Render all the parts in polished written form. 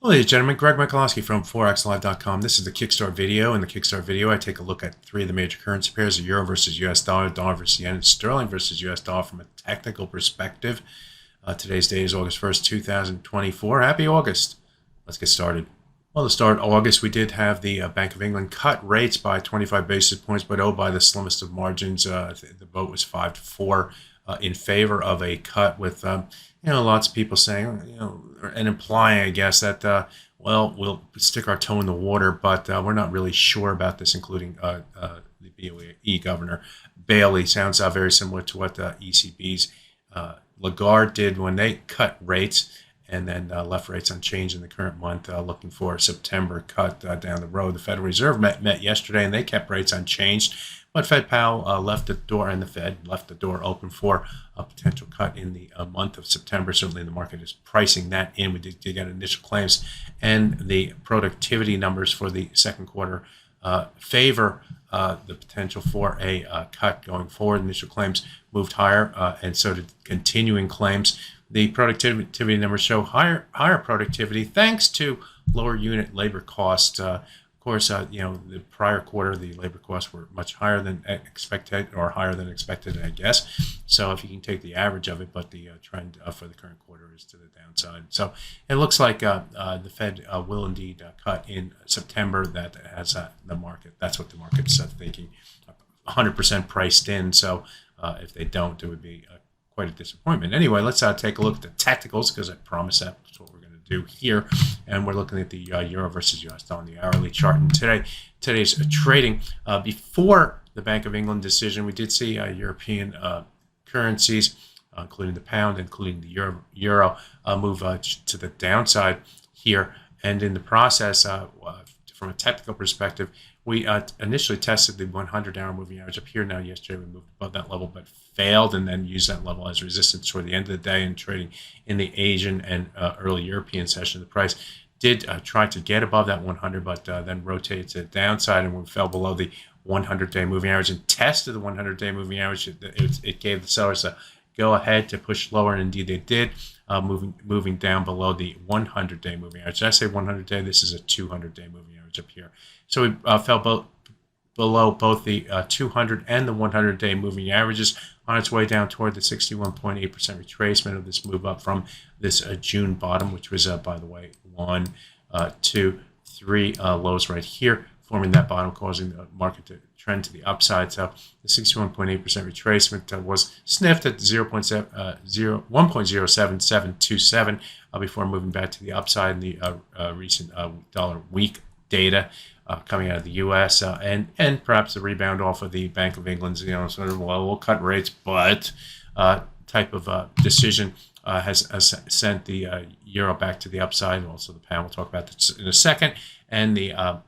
Hello, ladies and gentlemen. Greg Michalowski from ForexLive.com. This is the Kickstart video. In the Kickstart video, I take a look at three of the major currency pairs: the euro versus US dollar, dollar versus yen, and sterling versus US dollar from a technical perspective. Today's date is August 1st, 2024. Happy August. Let's get started. Well, to start August, we did have the Bank of England cut rates by 25 basis points, but by the slimmest of margins. The vote was 5-4 in favor of a cut, with lots of people saying, and implying, I guess, that we'll stick our toe in the water, but we're not really sure about this, including the BOE governor Bailey. Sounds very similar to what the ECB's Lagarde did when they cut rates and then left rates unchanged in the current month, looking for a September cut down the road. The Federal Reserve met yesterday, and they kept rates unchanged. But Fed Powell left the door, and the Fed left the door open for a potential cut in the month of September. Certainly the market is pricing that in. We did get initial claims, and the productivity numbers for the second quarter favor the potential for a cut going forward. Initial claims moved higher, and so did continuing claims. The productivity numbers show higher productivity thanks to lower unit labor costs. Of course, the prior quarter, the labor costs were much higher than expected, or higher than expected, I guess. So if you can take the average of it, but the trend for the current quarter is to the downside. So it looks like the Fed will indeed cut in September. That has the market. That's what the market's thinking, 100% priced in. So if they don't, it would be quite a disappointment. Anyway, let's take a look at the technicals, because I promised that's what we're going to do here. And we're looking at the euro versus US dollar on the hourly chart. And today's trading, before the Bank of England decision, we did see European currencies, including the pound, including the euro, move to the downside here. And in the process, from a technical perspective, we initially tested the 100-hour moving average up here. Now, yesterday we moved above that level, but failed, and then used that level as resistance toward the end of the day. And trading in the Asian and early European session, the price did try to get above that 100, but then rotated to the downside, and we fell below the 100-day moving average and tested the 100-day moving average. It gave the sellers a go ahead to push lower, and indeed they did, moving down below the 100-day moving average. Did I say 100-day? This is a 200-day moving average up here. So we fell below both the 200 and the 100-day moving averages, on its way down toward the 61.8% retracement of this move up from this June bottom, which was, by the way, 1, 2, 3 lows right here, forming that bottom, causing the market to trend to the upside. So the 61.8% retracement was sniffed at 1.07727 before moving back to the upside in the recent dollar week data coming out of the U.S. And perhaps the rebound off of the Bank of England's, sort of, we'll cut rates, but type of decision has sent the euro back to the upside, and also the pound. We'll talk about this in a second, and the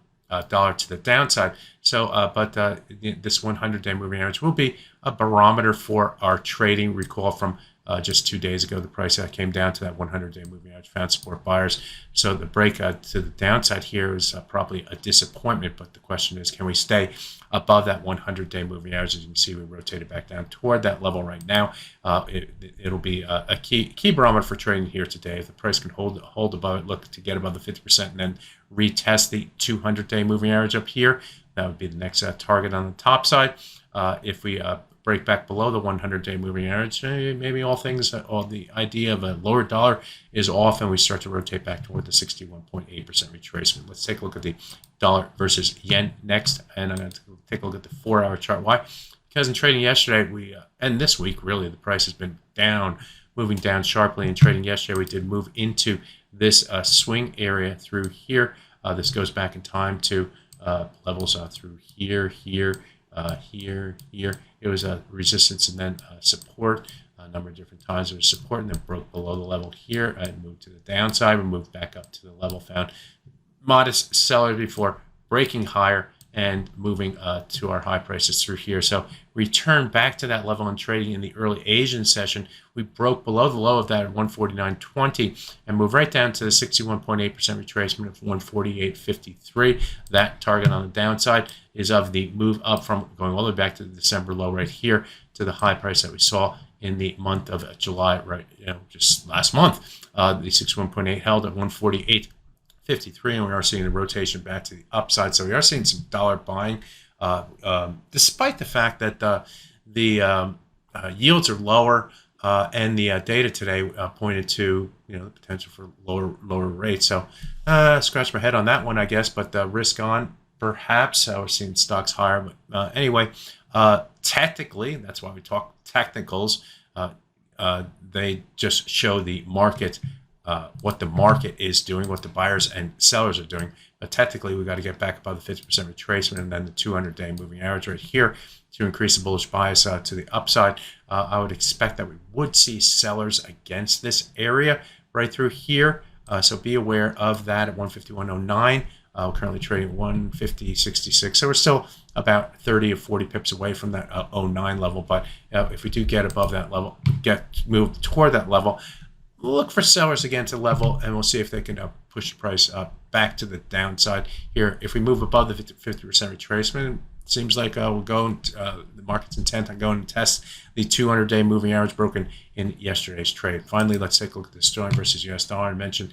dollar to the downside. So, but this 100-day moving average will be a barometer for our trading. Recall from just 2 days ago, the price came down to that 100-day moving average, found support buyers. So the break to the downside here is probably a disappointment, but the question is, can we stay above that 100-day moving average? As you can see, we rotated back down toward that level right now. It'll be a key barometer for trading here today. If the price can hold above it, look to get above the 50% and then retest the 200-day moving average up here. That would be the next target on the top side. If we break back below the 100-day moving average, maybe all the idea of a lower dollar is off, and we start to rotate back toward the 61.8% retracement. Let's take a look at the dollar versus yen next, and I'm going to take a look at the 4-hour chart. Why? Because in trading yesterday, and this week, really, the price has been down, moving down sharply. In trading yesterday, we did move into this swing area through here. This goes back in time to levels through here, here, here. It was a resistance and then support a number of different times. It was support and then broke below the level here and moved to the downside. We moved back up to the level found modest sellers before breaking higher and moving to our high prices through here. So return back to that level in trading in the early Asian session. We broke below the low of that at 149.20 and moved right down to the 61.8% retracement of 148.53. That target on the downside is of the move up from going all the way back to the December low right here to the high price that we saw in the month of July, right? Just last month. The 61.8 held at 148. 53, and we are seeing a rotation back to the upside. So we are seeing some dollar buying, despite the fact that the yields are lower, and the data today pointed to the potential for lower rates. So scratch my head on that one, I guess. But risk on, perhaps. We're seeing stocks higher. But anyway, technically, that's why we talk technicals. They just show the market, what the market is doing, what the buyers and sellers are doing. But technically, we've got to get back above the 50% retracement and then the 200-day moving average right here to increase the bullish bias to the upside. I would expect that we would see sellers against this area right through here. So be aware of that at 151.09. We're currently trading 150.66. So we're still about 30 or 40 pips away from that 09 level. But if we do get above that level, move toward that level, look for sellers again to level, and we'll see if they can push the price back to the downside here. If we move above the 50% retracement, it seems like we'll go. The market's intent on going to test the 200-day moving average broken in yesterday's trade. Finally, let's take a look at the sterling versus US dollar. I mentioned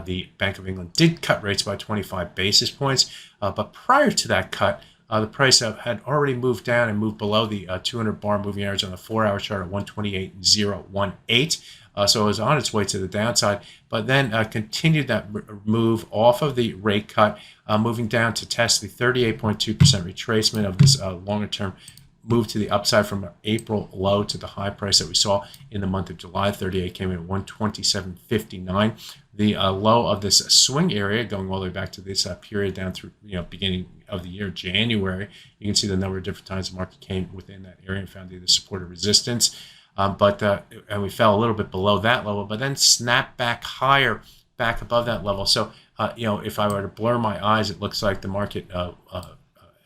the Bank of England did cut rates by 25 basis points, but prior to that cut, the price had already moved down and moved below the 200-bar moving average on the 4-hour chart at 128.018. So it was on its way to the downside, but then continued that move off of the rate cut, moving down to test the 38.2% retracement of this longer-term move to the upside from April low to the high price that we saw in the month of July. 38 came in at 127.59. The low of this swing area, going all the way back to this period down through beginning of the year, January. You can see the number of different times the market came within that area and found either support or resistance. And we fell a little bit below that level, but then snapped back higher, back above that level. So, if I were to blur my eyes, it looks like the market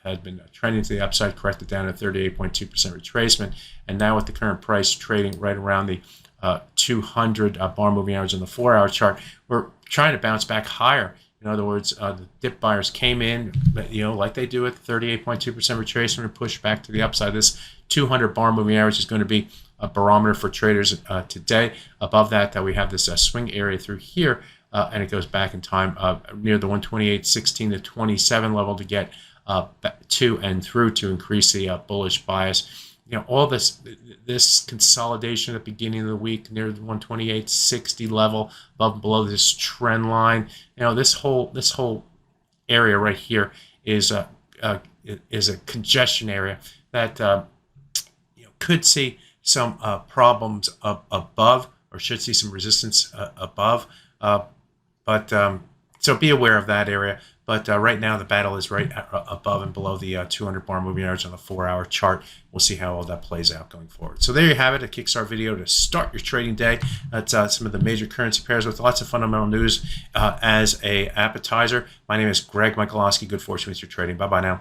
had been trending to the upside, corrected down at 38.2% retracement, and now with the current price trading right around the 200 bar moving average on the 4-hour chart, we're trying to bounce back higher. In other words, the dip buyers came in, like they do at 38.2% retracement, and pushed back to the upside. This 200 bar moving average is going to be a barometer for traders today. Above that, we have this swing area through here, and it goes back in time near the 128.16 to 27 level to get to and through to increase the bullish bias. All this consolidation at the beginning of the week near the 128.60 level, above and below this trend line. This whole area right here is a congestion area that could see some problems above, or should see some resistance above. So be aware of that area. But right now, the battle is right above and below the 200-bar moving average on the 4-hour chart. We'll see how all that plays out going forward. So there you have it, a Kickstart video to start your trading day. That's some of the major currency pairs with lots of fundamental news as a appetizer. My name is Greg Michalowski. Good fortune with your trading. Bye-bye now.